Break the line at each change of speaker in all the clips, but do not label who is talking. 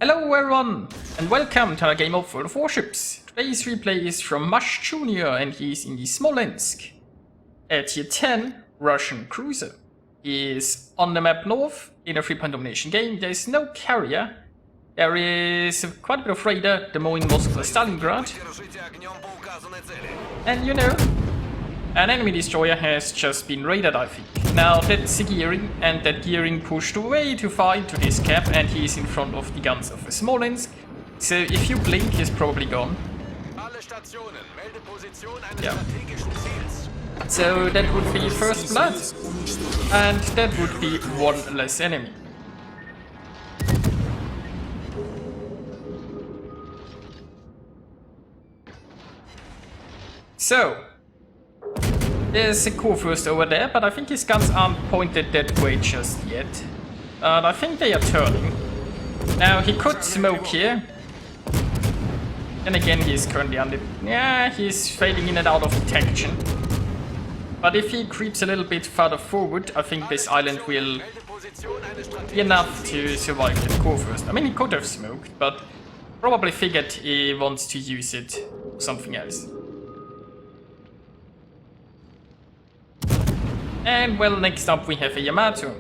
Hello everyone, and welcome to our game of World of Warships. Today's replay is from MushJr, and he's in the Smolensk, a tier 10 Russian cruiser. He is on the map north in a 3-point domination game. There is no carrier. There is quite a bit of radar, the Mowing Moscow Stalingrad. And you know, an enemy destroyer has just been raided, I think. Now that's the gearing, and that gearing pushed way too far into this cap, and he is in front of the guns of the Smolensk. So if you blink, he's probably gone. Yeah. So that would be first blood, and that would be one less enemy. So there's a Kurfürst over there, but I think his guns aren't pointed that way just yet. I think they are turning. Now he could smoke here. And again, he's currently under... Yeah, he's fading in and out of detection. But if he creeps a little bit further forward, I think this island will be enough to survive the Kurfürst. I mean, he could have smoked, but probably figured he wants to use it for something else. And well, next up we have a Yamato.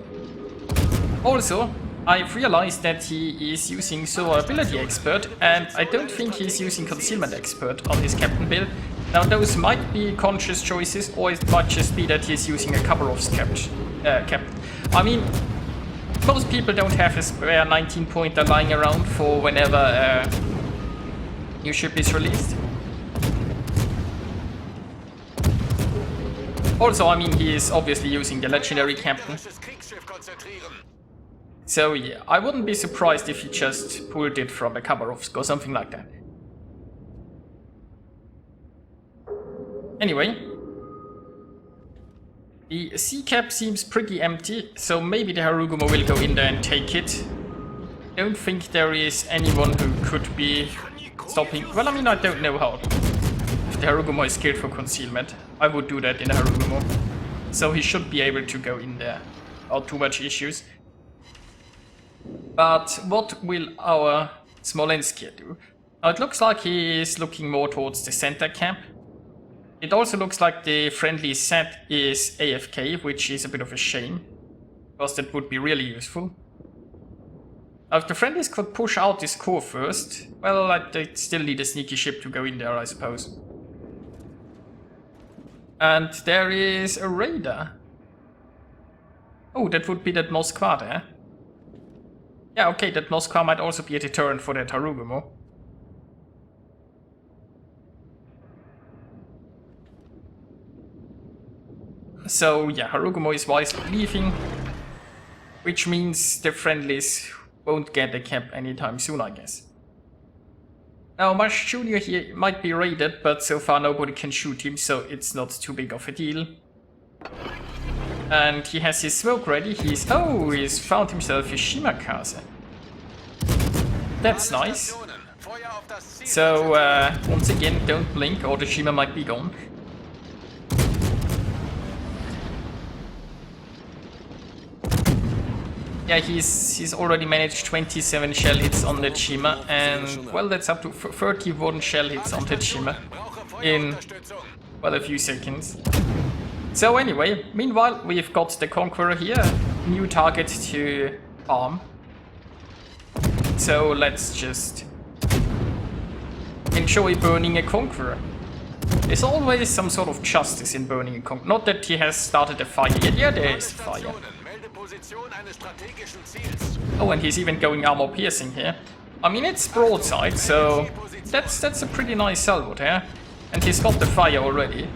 Also, I've realized that he is using survivability expert, and I don't think he's using concealment expert on his captain build. Now those might be conscious choices, or it might just be that he's using a couple of captain. I mean, most people don't have a spare 19-pointer lying around for whenever a new ship is released. Also, I mean, he is obviously using the legendary captain. So yeah, I wouldn't be surprised if he just pulled it from a Khabarovsk or something like that. Anyway, the sea cap seems pretty empty, so maybe the Harugumo will go in there and take it. Don't think there is anyone who could be stopping. Well, I mean, I don't know how. If the Harugumo is skilled for concealment, I would do that in a Harugumo. So he should be able to go in there without too much issues. But what will our Smolensk here do? Now it looks like he is looking more towards the center camp. It also looks like the friendly set is AFK, which is a bit of a shame, because that would be really useful. Now if the friendlies could push out this core first, well, they'd still need a sneaky ship to go in there, I suppose. And there is a radar. Oh, that would be that Moskva there. Yeah, okay, that Moskva might also be a deterrent for that Harugumo. So yeah, Harugumo is wisely leaving, which means the friendlies won't get a cap anytime soon, I guess. Now, MushJr here might be raided, but so far nobody can shoot him, so it's not too big of a deal. And he has his smoke ready. He's found himself a Shimakaze. That's nice. So, once again, don't blink or the Shima might be gone. Yeah, he's already managed 27 shell hits on the Shima, and well, that's up to 31 shell hits on the Shima in, well, a few seconds. So anyway, meanwhile, we've got the Conqueror here, new target to farm. So let's just enjoy burning a Conqueror. There's always some sort of justice in burning a Conqueror. Not that he has started a fire yet. Yeah, there is a fire. Oh, and he's even going armor piercing here. I mean, it's broadside, so that's a pretty nice salvo there. And he's got the fire already.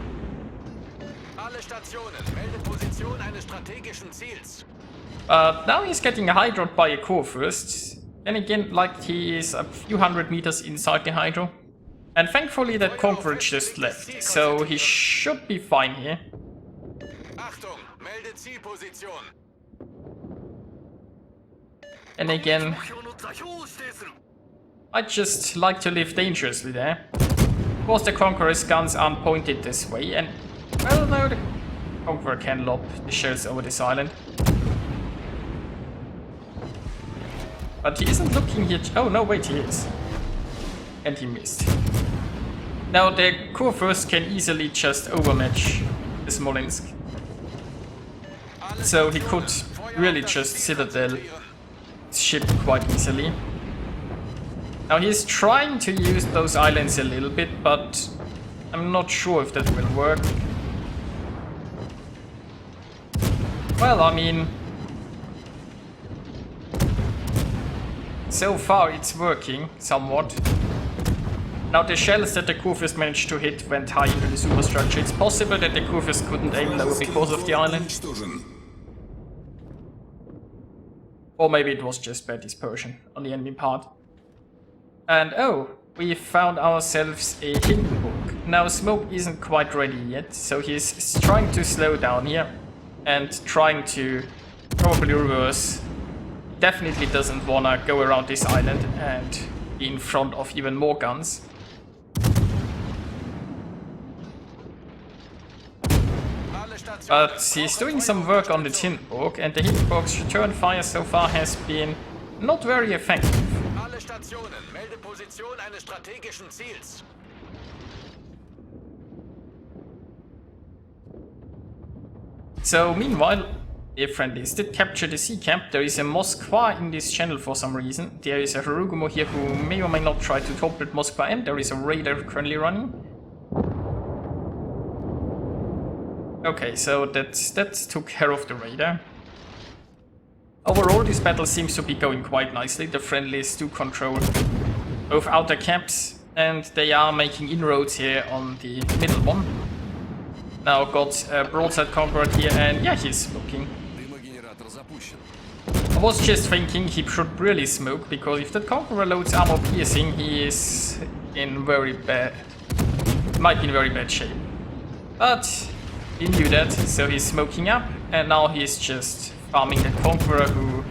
But now he's getting a hydro by a core first. Then again, like, he is a few hundred meters inside the hydro. And thankfully that Conqueror just left, so he should be fine here. And again, I just like to live dangerously there. Of course, the Conqueror's guns aren't pointed this way, and well, no, the Conqueror can lob the shells over this island. But he isn't looking here. Oh no, wait, he is. And he missed. Now the Kurfürst can easily just overmatch the Smolensk. So he could really just citadel his ship quite easily. Now he's trying to use those islands a little bit, but I'm not sure if that will work. Well, I mean, so far it's working somewhat. Now the shells that the Kurfürst managed to hit went high into the superstructure. It's possible that the Kurfürst couldn't aim low because of the island. Or maybe it was just bad dispersion on the enemy part. And oh, we found ourselves a Hindenburg. Now Smoke isn't quite ready yet, so he's trying to slow down here and trying to probably reverse. Definitely doesn't wanna go around this island and be in front of even more guns. But he's doing some work on the Hindenburg, and the Hindenburg's return fire so far has been not very effective. So meanwhile, the friendlies did capture the sea camp. There is a Moskva in this channel for some reason. There is a Harugumo here who may or may not try to topple Moskva, and there is a raider currently running. Okay, so that took care of the raider. Overall, this battle seems to be going quite nicely. The friendlies do control both outer camps, and they are making inroads here on the middle one. Now got a broadside conqueror here, and yeah, he's smoking. I was just thinking he should really smoke, because if that conqueror loads armor piercing, he is in very bad... might be in very bad shape. But he knew that, so he's smoking up, and now he's just farming the conqueror who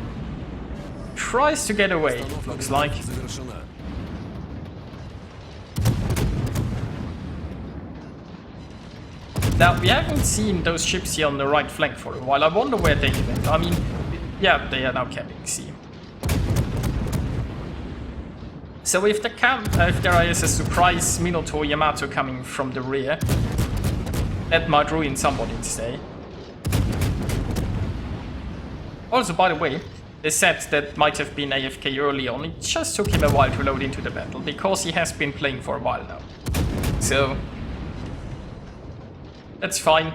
tries to get away, it looks like. Now, we haven't seen those ships here on the right flank for a while. I wonder where they went. I mean, yeah, they are now capping C. So if there is a surprise Minotaur Yamato coming from the rear, that might ruin somebody's day. Also, by the way, the set that might have been AFK early on, it just took him a while to load into the battle, because he has been playing for a while now. So that's fine.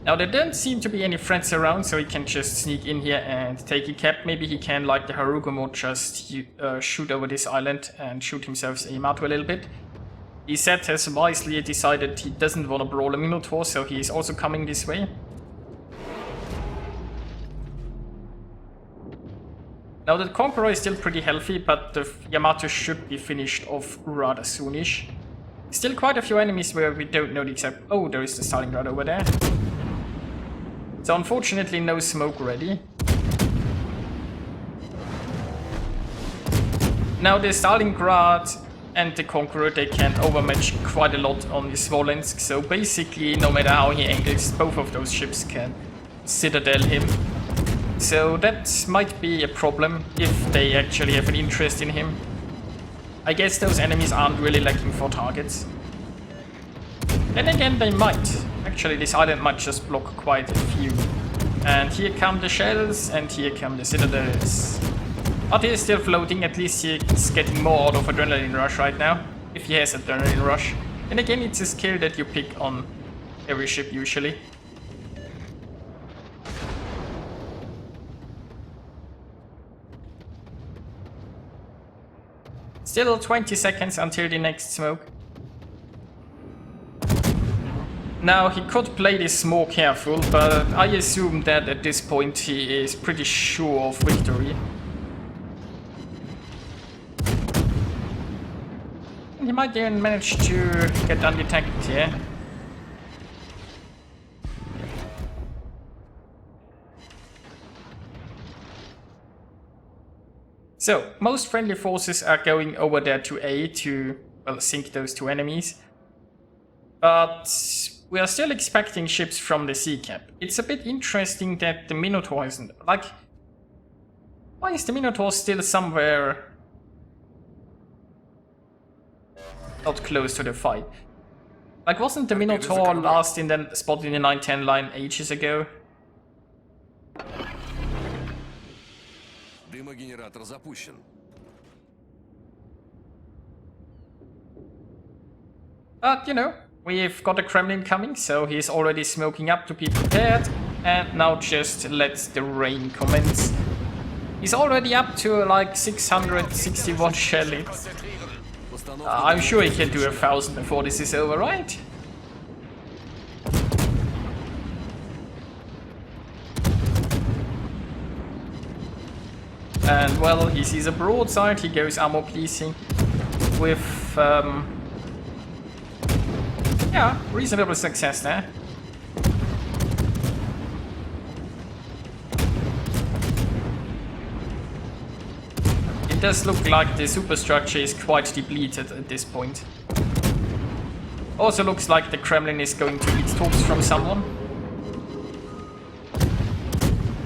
Now there don't seem to be any friends around, so he can just sneak in here and take a cap. Maybe he can, like the Harugumo, just shoot over this island and shoot himself's aim out a little bit. The set has wisely decided he doesn't want to brawl a Minotaur, so he is also coming this way. Now the Conqueror is still pretty healthy, but the Yamato should be finished off rather soonish. Still quite a few enemies where we don't know the exact... Oh, there is the Stalingrad over there. So unfortunately no smoke ready. Now the Stalingrad and the Conqueror, they can overmatch quite a lot on the Smolensk, so basically no matter how he angles, both of those ships can citadel him. So that might be a problem if they actually have an interest in him. I guess those enemies aren't really lacking for targets. Then again, they might. Actually, this island might just block quite a few. And here come the shells, and here come the citadels. But he is still floating, at least he's getting more out of Adrenaline Rush right now. If he has Adrenaline Rush. And again, it's a skill that you pick on every ship usually. Still 20 seconds until the next smoke. Now, he could play this more careful, but I assume that at this point he is pretty sure of victory. He might even manage to get undetected here. So, most friendly forces are going over there to A to, well, sink those two enemies. But we are still expecting ships from the sea camp. It's a bit interesting that the Minotaur isn't... Like, why is the Minotaur still somewhere not close to the fight? Like, wasn't the Minotaur last in the spot in the 910 line ages ago?
Дымогенератор запущен.
But, you know, we've got a Kremlin coming, so he's already smoking up to be prepared. And now just lets the rain commence. He's already up to like 661 shelly. I'm sure he can do 1,000 before this is over, right? And well, he sees a broadside, he goes armor pleasing with yeah, reasonable success there. It does look like the superstructure is quite depleted at this point. Also looks like the Kremlin is going to eat torps from someone.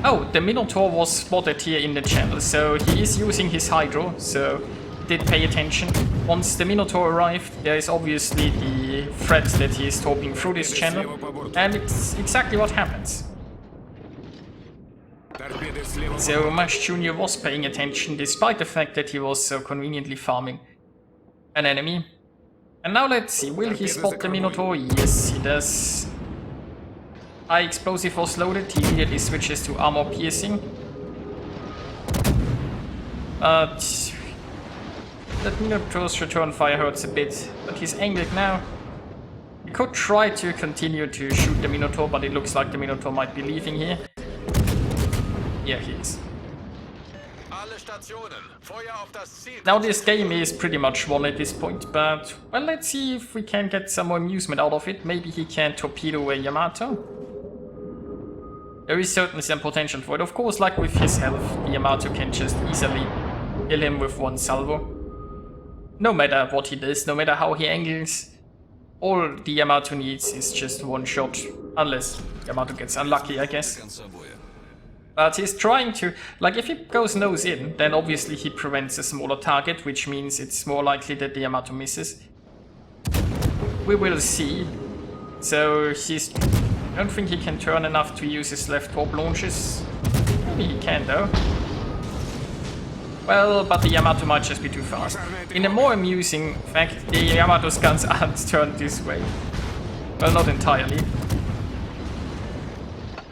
Oh, the Minotaur was spotted here in the channel, so he is using his Hydro, so did pay attention. Once the Minotaur arrived, there is obviously the threat that he is torping through this channel, and it's exactly what happens. So MushJr was paying attention despite the fact that he was so conveniently farming an enemy. And now let's see, will he spot the Minotaur? Yes, he does. High explosive was loaded, he immediately switches to armor piercing. But that Minotaur's return fire hurts a bit, but he's angled now. He could try to continue to shoot the Minotaur, but it looks like the Minotaur might be leaving here. Yeah, he is. Now this game is pretty much won at this point, but well, let's see if we can get some more amusement out of it. Maybe he can torpedo a Yamato. There is certainly some potential for it. Of course, like with his health, the Yamato can just easily kill him with one salvo. No matter what he does, no matter how he angles, all the Yamato needs is just one shot. Unless Yamato gets unlucky, I guess. But he's trying to... Like, if he goes nose in, then obviously he prevents a smaller target, which means it's more likely that the Yamato misses. We will see. So he's... I don't think he can turn enough to use his left torp launches. Maybe he can, though. Well, but the Yamato might just be too fast. In a more amusing fact, the Yamato's guns aren't turned this way. Well, not entirely.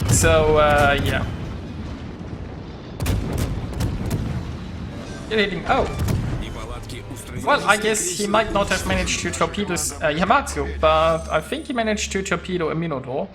So, yeah. You're hitting... Oh! Well, I guess he might not have managed to torpedo Yamato, but I think he managed to torpedo a Minotaur.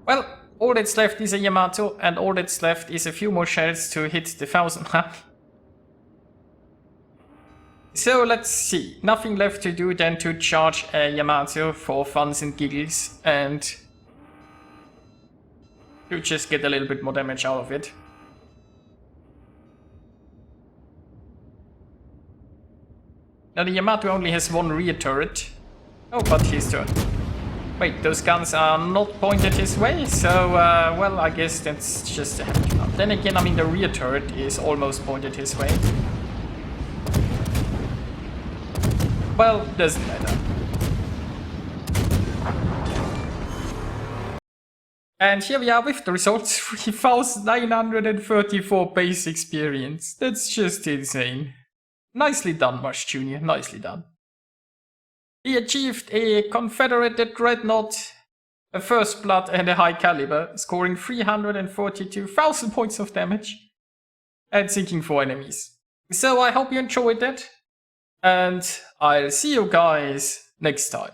Well, all that's left is a Yamato, and all that's left is a few more shells to hit the 1,000 mark. So let's see, nothing left to do than to charge a Yamato for funs and giggles, and to just get a little bit more damage out of it. Now the Yamato only has one rear turret. Oh, but his turn. Wait, those guns are not pointed his way, so, well, I guess that's just a handicap. Then again, I mean, the rear turret is almost pointed his way. Well, doesn't matter. And here we are with the results, 3,934 base experience. That's just insane. Nicely done, MushJr, nicely done. He achieved a Confederate Dreadnought, a First Blood and a High Caliber, scoring 342,000 points of damage and sinking 4 enemies. So I hope you enjoyed that, and I'll see you guys next time.